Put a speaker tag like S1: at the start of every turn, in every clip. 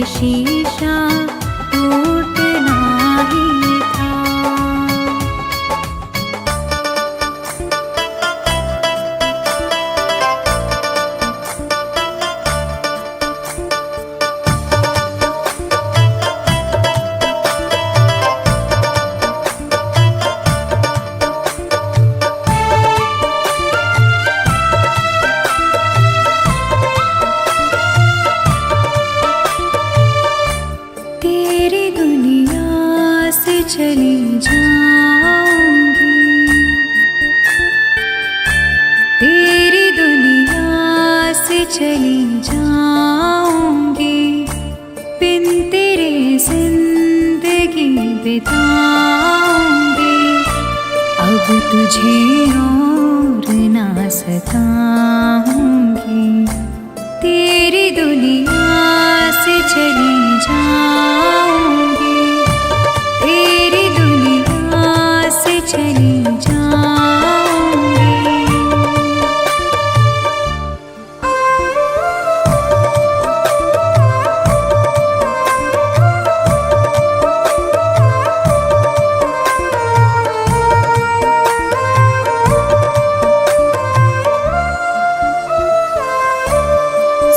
S1: शीशा टूटना ही था। तेरी दुनिया से चली जाऊंगी, तेरी दुनिया से चली जाऊंगी, बिन तेरे जिंदगी बिताऊंगी। अब तुझे और ना सताऊंगी, तेरी दुनिया से चली जाऊंगी, तेरी दुनिया से चली जाऊंगी।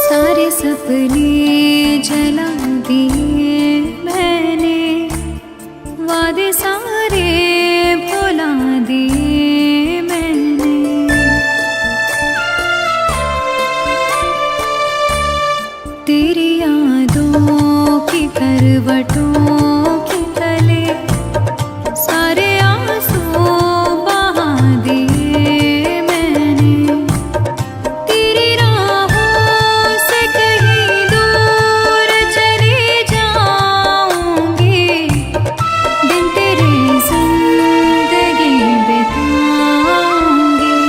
S1: सारे सपने जला दिए मैंने, वादे सारे भुला दिए मैंने। तेरी यादों की करवटों के तले सारे आंसू बहा दिए मैंने। तेरी राहों से कहीं दूर चली जाऊंगी, दिन तेरे जिंदगी बिताऊंगी।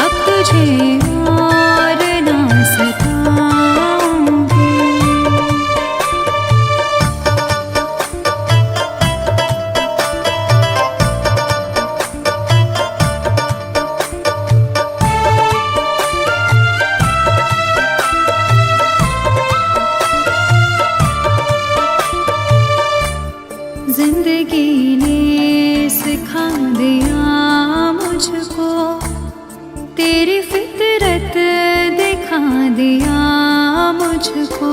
S1: अब तुझे और ना सताऊंगी। जिंदगी ने सिखा दिया मुझको, तेरी फितरत दिखा दिया मुझको।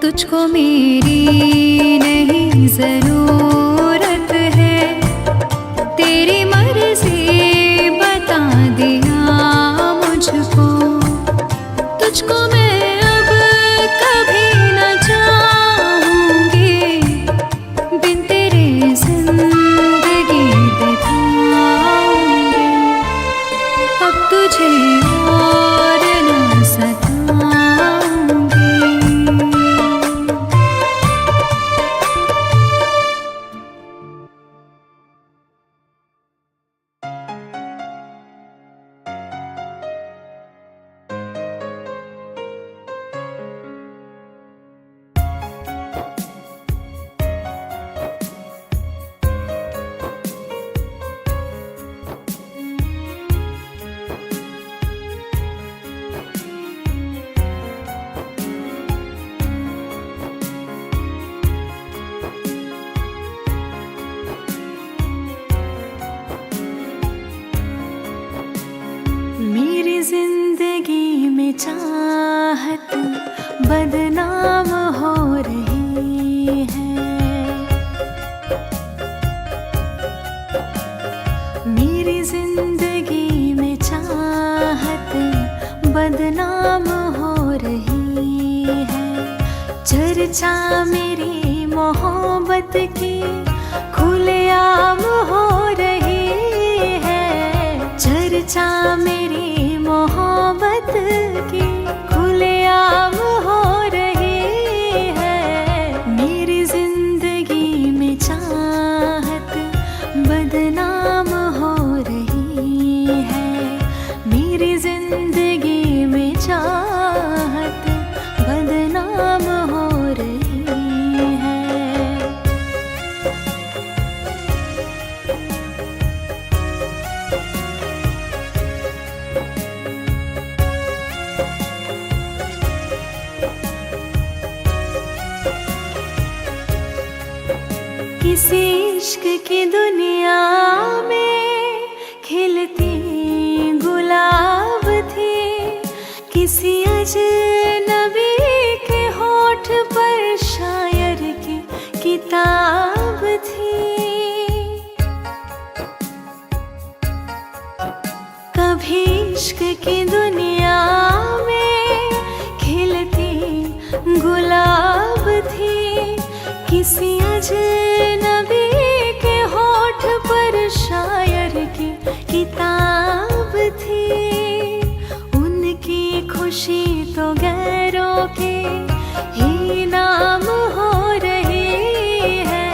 S1: तुझको मेरी नहीं जरूरत है, तेरी मर्जी बता दिया मुझको। तुझको मैं अब कभी न चाहूंगी, बिन तेरे जिंदगी बिताऊंगी। अब तुझे और न सताऊंगी। मेरी जिंदगी में चाहत बदनाम हो रही है। मेरी जिंदगी में चाहत बदनाम हो रही है। चर्चा मेरी मोहब्बत की खुलेआम हो रही है। चर्चा मेरी मोहब्बत की खुलेआम हो रही है। मेरी जिंदगी में चाहत बदनाम हो रही है। मेरी जिंदगी में चाहत बदनाम हो रही है। किसी इश्क की दुनिया में खिलती गुलाब थी, किसी अजनबी के होठ पर शायर की किताब थी। कभी इश्क की दुनिया में खिलती गुलाब थी, किसी अजनबी के होठ पर शायर की किताब थी। उनकी खुशी तो गैरों के ही नाम हो रही है,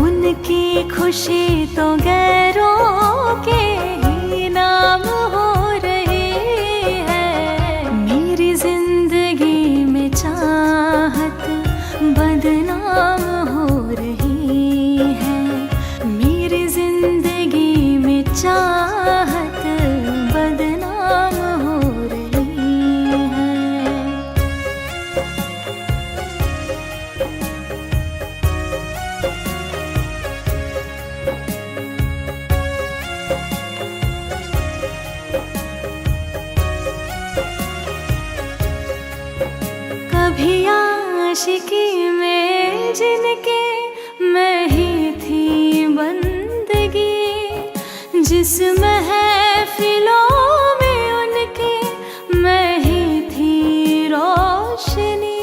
S1: उनकी खुशी तो गैरों के ही नाम हो रही है। मेरी जिंदगी में चाहत बदनाम हो रही है, मेरी जिंदगी में चाहत बदनाम हो रही है। कभी आशिकी में जिनके मैं ही थी बंदगी, जिस महफिलों में उनके मैं ही थी रोशनी।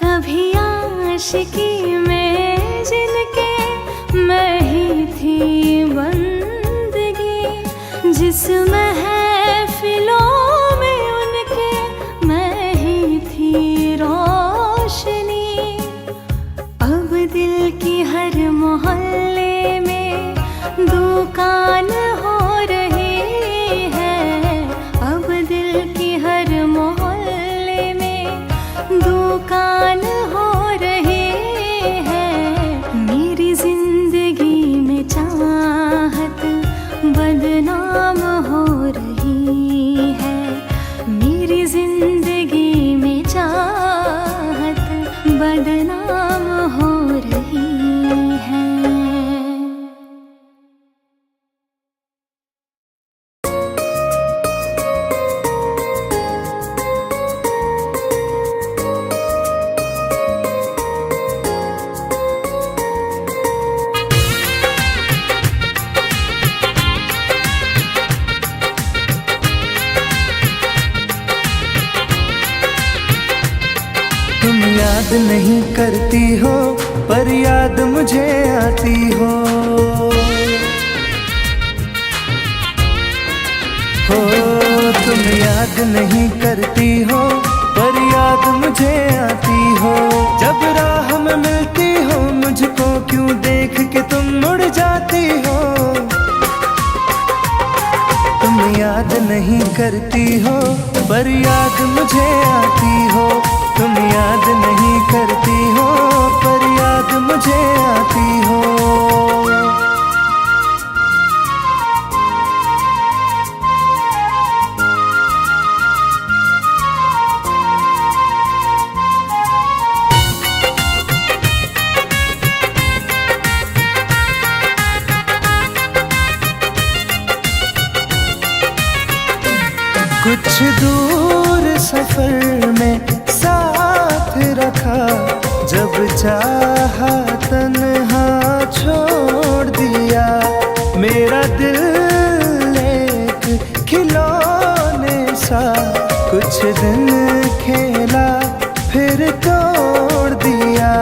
S1: कभी आशिकी में जिनके मैं ही थी बंदगी, जिस महफिलों में उनके मैं ही थी रोशनी। अब दिल की हर मोहल्ले में दुकान हो रही है, अब दिल की हर मोहल्ले में दुकान हो रही है। मेरी जिंदगी में चाहत बदनाम हो रही है, मेरी जिंदगी में चाहत बदनाम हो रही है।
S2: तुम याद नहीं करती हो पर याद मुझे आती हो, तुम याद नहीं करती हो पर याद मुझे आती हो। जब राह में मिलती हो मुझको क्यों देख के तुम मुड़ जाती हो। तुम याद नहीं करती हो पर याद मुझे आती हो, तुम याद नहीं करती हो पर याद मुझे आती हो। कुछ दूर सफर में साथ रखा, जब चाहा तन्हा छोड़ दिया। मेरा दिल एक खिलौने सा कुछ दिन खेला फिर तोड़ दिया।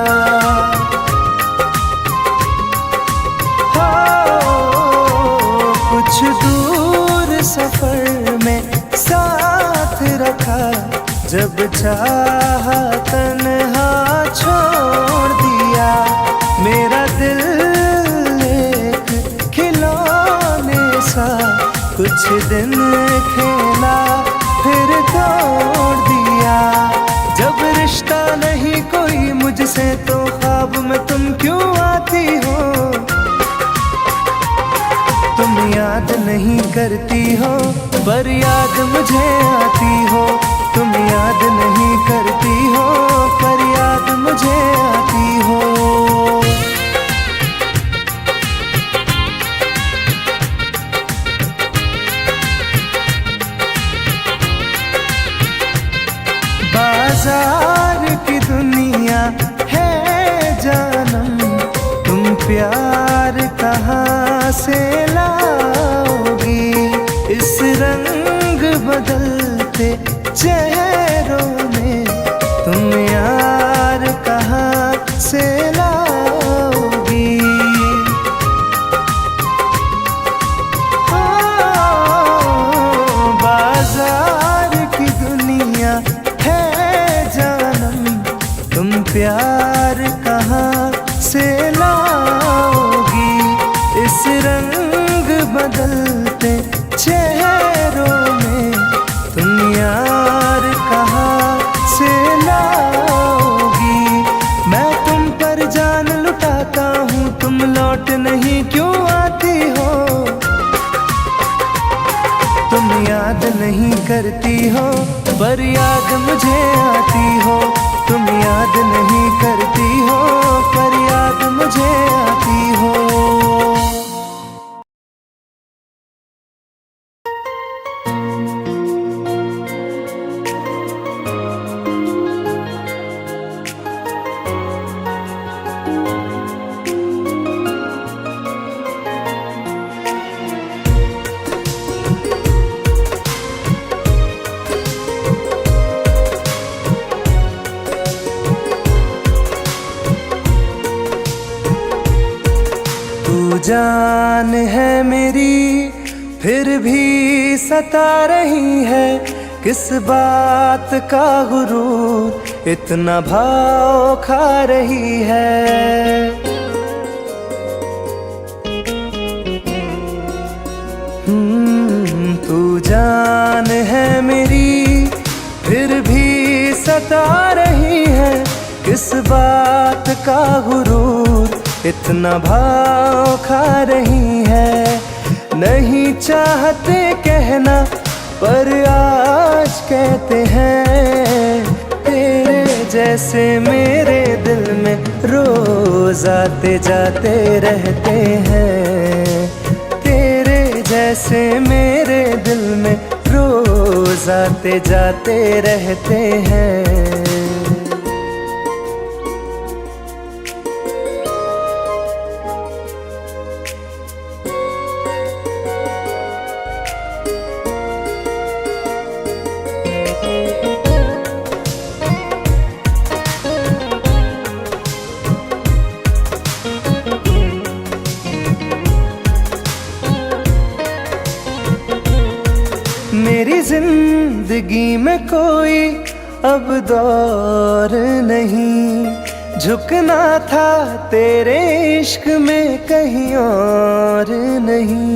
S2: कुछ दूर सफर में साथ रखा, जब चाहा तन्हा छोड़ दिया। मेरा दिल एक खिलौने सा कुछ दिन खेला फिर तोड़ दिया। जब रिश्ता नहीं कोई मुझसे तो ख्वाब में तुम क्यों आती हो। तुम याद नहीं करती हो पर याद मुझे आती हो, तुम याद नहीं करती हो मुझे आती हो। बाजार की दुनिया है जानम, तुम प्यार कहाँ से लाओगी? इस रंग बदलते चेहरों में तुम यार कहाँ से लाओगी? बाजार की दुनिया प्यार कहाँ से लाओगी? इस रंग बदलते चेहरों में तुम यार कहाँ से लाओगी? मैं तुम पर जान लुटाता हूँ, तुम लौट नहीं क्यों आती हो? तुम याद नहीं करती हो पर याद मुझे आती हो। तुम याद नहीं करती हो पर याद मुझे आती हो। जान है मेरी फिर भी सता रही है, किस बात का गुरूर इतना भाव खा रही है। तू जान है मेरी फिर भी सता रही है, किस बात का गुरूर इतना भाव खा रही है। नहीं चाहते कहना पर आज कहते हैं, तेरे जैसे मेरे दिल में रोज आते जाते रहते हैं। तेरे जैसे मेरे दिल में रोज आते जाते रहते हैं। मेरी जिंदगी में कोई अब दौर नहीं, झुकना था तेरे इश्क में कहीं और नहीं।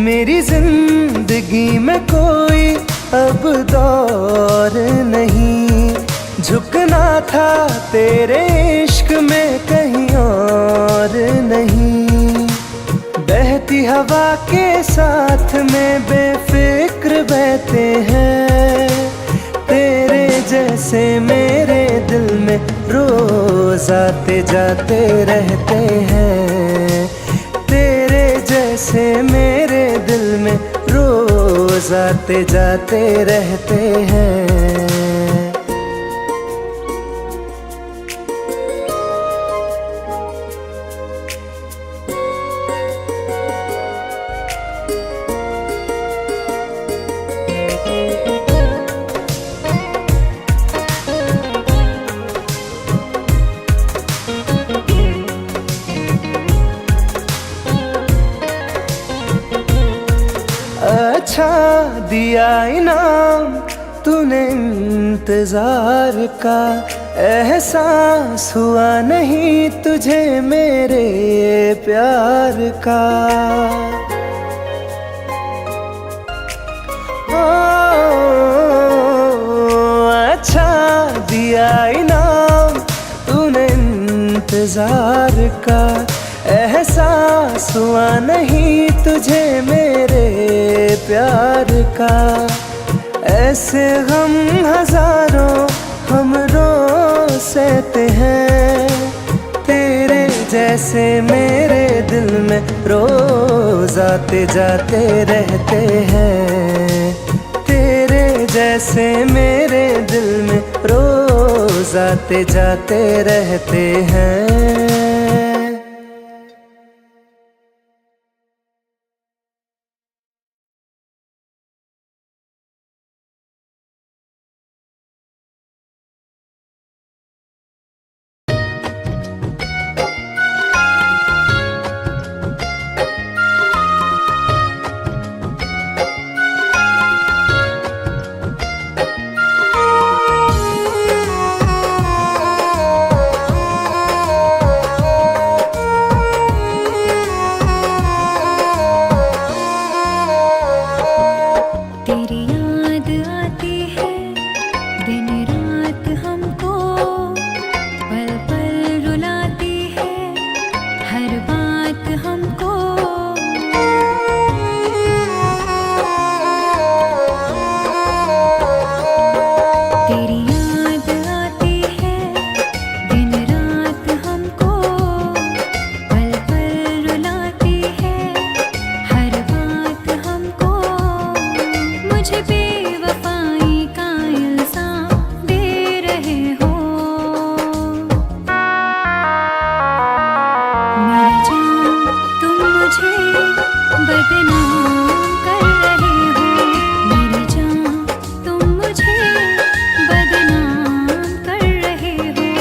S2: मेरी जिंदगी में कोई अब दौर नहीं, झुकना था तेरे इश्क में कहीं और नहीं। बहती हवा के साथ में बेफिक्र बहते हैं, तेरे जैसे मेरे दिल में रोज आते जाते रहते हैं। तेरे जैसे मेरे दिल में रोज आते जाते रहते हैं। अच्छा दिया इनाम तूने इंतजार का, एहसास हुआ नहीं तुझे मेरे प्यार का। अच्छा दिया इनाम तूने इंतजार का, एहसास हुआ नहीं तुझे मेरे प्यार का। ऐसे गम हजारों हम रोज सहते हैं, तेरे जैसे मेरे दिल में रोज आते जाते रहते हैं। तेरे जैसे मेरे दिल में रोज आते जाते रहते हैं।
S1: तेरी याद आती है दिन रात हमको, पल पल रुलाती है हर बात हमको। तेरी याद आती है दिन रात हमको, पल पल रुलाती है हर बात हमको। मुझे बेवफाई का इल्ज़ाम दे रहे हो, मेरी जान तुम मुझे बदनाम कर रहे हो। मेरी जान तुम मुझे बदनाम कर रहे हो।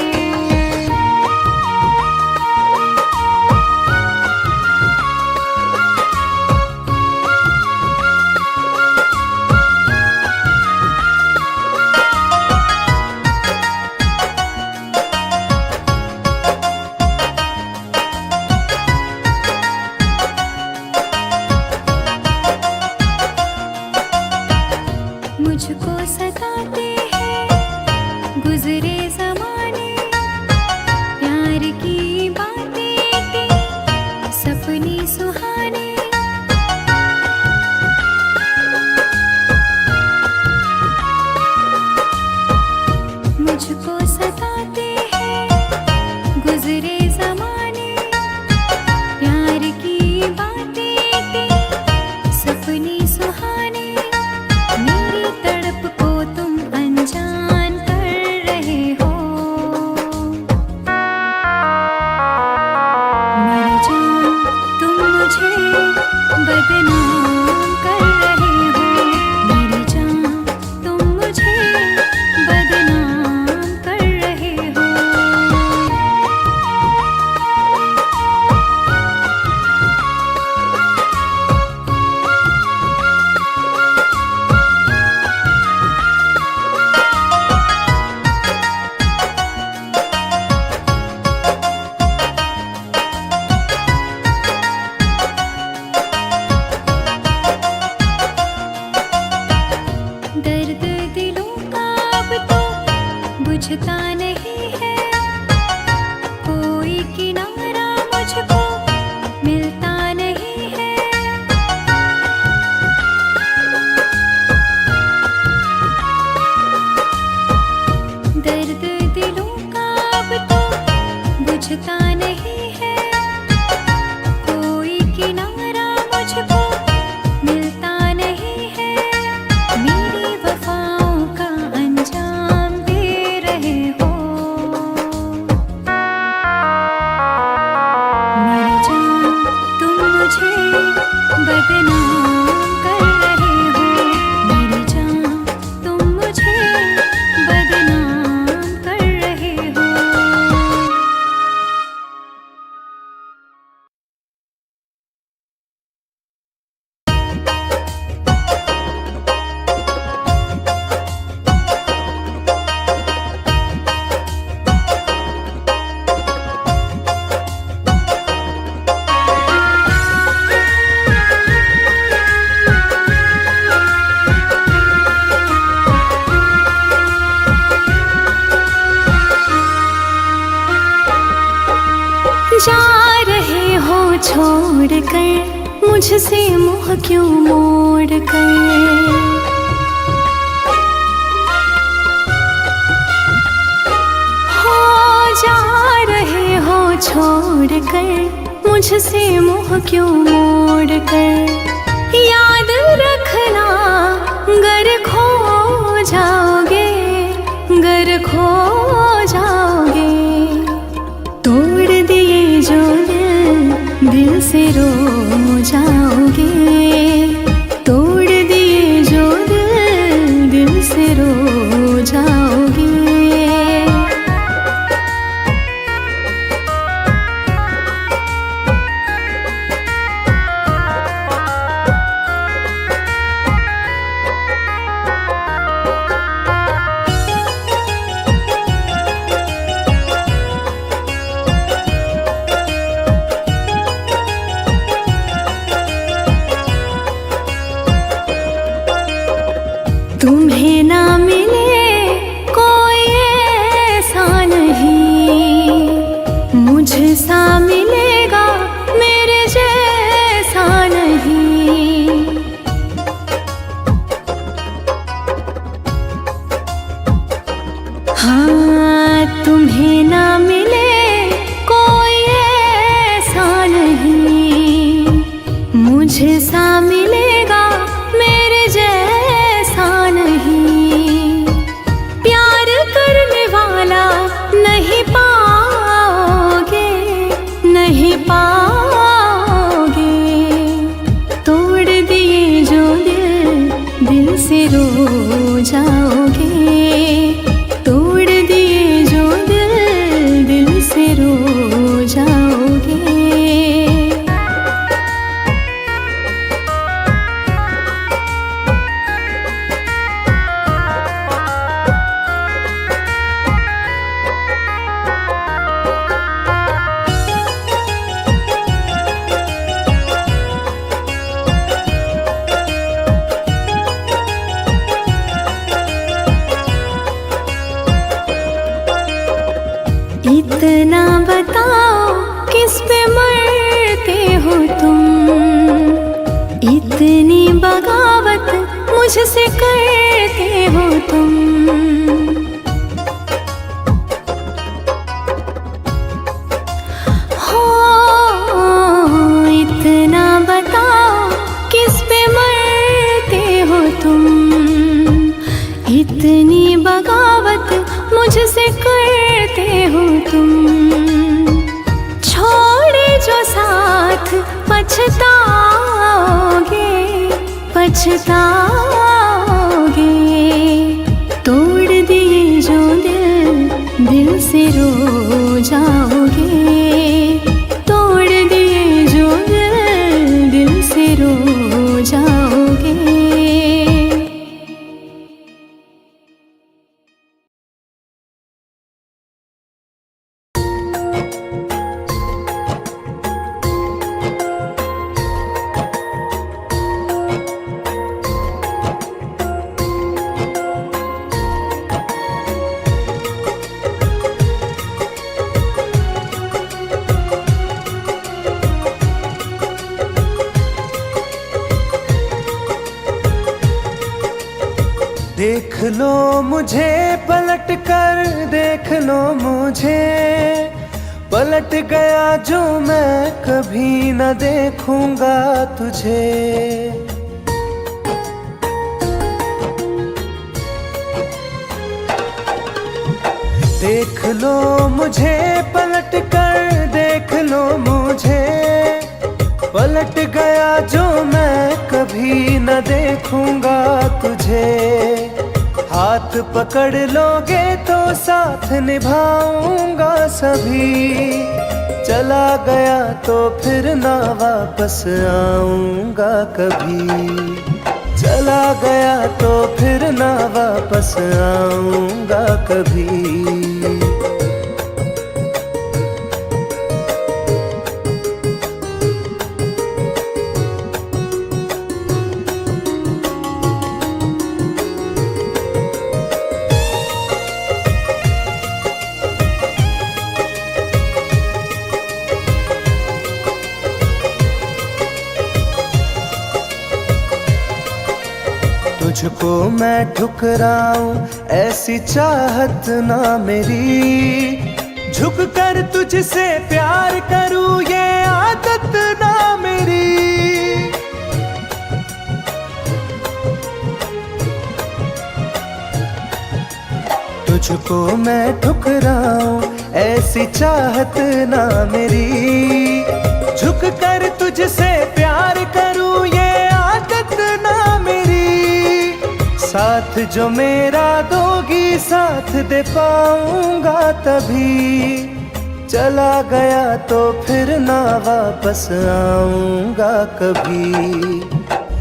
S1: मुझको सताते हैं गुजरे ज़माने, प्यार की बातें थी सपने सुहाने। मुझको सताते हैं गुजरे ज़माने, प्यार की बातें थी सपने सुहाने। मेरी तड़प को तुम अनजान कर रहे हो, मेरी जान तुम मुझे बदनाम कर रहे हो। मेरी जान तुम मुझे बदनाम कर रहे हो। दर्द दिलों का अब तो बुझता नहीं है, कोई किनारा मुझको मिलता नहीं है। दर्द दिलों का अब तो बुझता नहीं है, कोई किनारा मुझको मिलता नहीं है। मेरी वफाओं का अंजाम दे रहे हो, मेरी जान तुम मुझे बदनाम कर रहे हो। मेरी जान तुम मुझे बदनाम कर रहे हो। जा रहे हो छोड़ कर मुझसे मुँह क्यों मोड़ कर। हो जा रहे हो छोड़ कर मुझसे मुँह क्यों मोड़ कर। याद रखना गर खो जाओगे, गर खो जाओगे। तोड़ दिए जो दिल से रो जाओगे। तोड़ दिए जो दिल से रो जाओगे। तुम्हें ना मिले कोई ऐसा नहीं, मुझसा मिलेगा मेरे जैसा नहीं। हाँ तुम्हें ना मिले कोई ऐसा नहीं, मुझसा मिलेगा मेरे जैसा नहीं। प्यार करने वाला नहीं पाओगे, नहीं पाओगे। तोड़ दिए जो दिल से रो जाओगे। तोड़ दिए जो दिल से रो जाओगे। इतना बताओ किस पे मरते हो तुम, इतनी बगावत मुझसे करते हो तुम। हो इतना बताओ किस पे मरते हो तुम, इतनी बगावत मुझसे करते हो तुम। छोड़े जो साथ पछताओगे, पछताओगे। तोड़ दिए जो दिल से रो जाओगे। तोड़ दिए जो दिल से रो जाओगे।
S2: देख लो मुझे पलट कर, देख लो मुझे। पलट गया जो मैं कभी न देखूंगा तुझे। देख लो मुझे पलट कर, देख लो मुझे। पलट गया जो मैं कभी न देखूंगा तुझे। हाथ पकड़ लोगे तो साथ निभाऊंगा सभी। चला गया तो फिर ना वापस आऊंगा कभी। चला गया तो फिर ना वापस आऊंगा कभी। तुझको मैं ठुकराऊं ऐसी चाहत ना मेरी, झुक कर तुझसे प्यार करूं ये आदत ना मेरी। तुझको मैं ठुकराऊं ऐसी चाहत ना मेरी, झुक कर तुझसे प्यार करूं ये आदत ना मेरी। साथ जो मेरा दोगी साथ दे पाऊंगा तभी, चला गया तो फिर ना वापस आऊंगा कभी।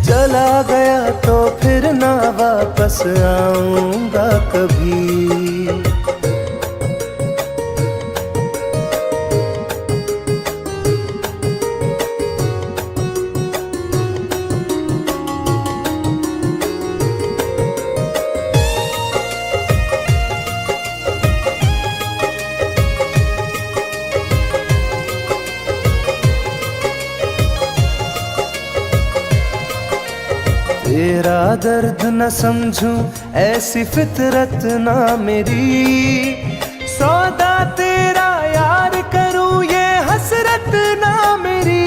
S2: चला गया तो फिर ना वापस आऊंगा कभी। तेरा दर्द न समझूं ऐसी फितरत ना मेरी, सौदा तेरा यार करूं ये हसरत ना मेरी।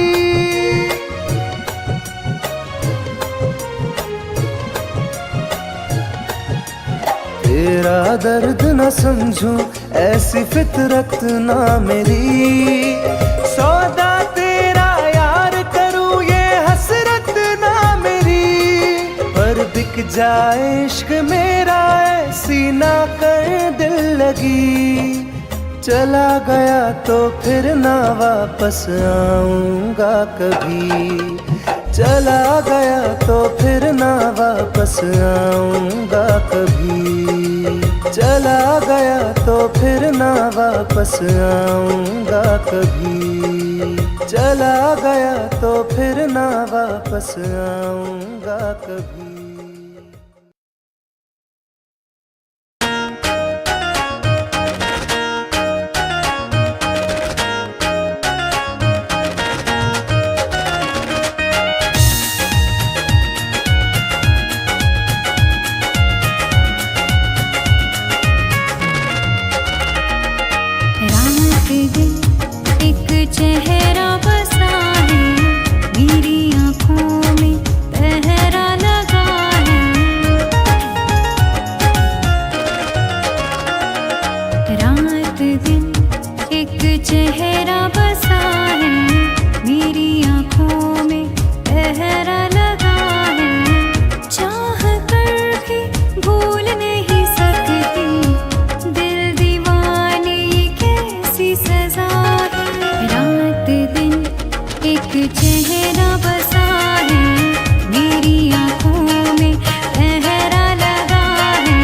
S2: तेरा दर्द न समझूं ऐसी फितरत ना मेरी, सौदा तेरा यार करूं ये हसरत ना मेरी। पर बिक जाए इश्क मेरा ऐसी ना कर दिल लगी, चला गया तो फिर ना वापस आऊंगा कभी। चला गया तो फिर ना वापस आऊंगा कभी। चला गया तो फिर ना वापस आऊंगा कभी। चला गया तो फिर ना वापस आऊंगा कभी।
S1: एक चेहरा बसा है मेरी आँखों में, पहरा लगा है। रात दिन एक चेहरा बसा है मेरी आँखों में, पहरा लगा है। चाह कर भी भूल नहीं सकती, दिल दीवाने कैसी सजा है। रात दिन एक चेहरा बसा है मेरी आँखों में, पहरा लगा है।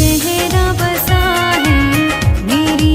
S1: चेहरा बसा है मेरी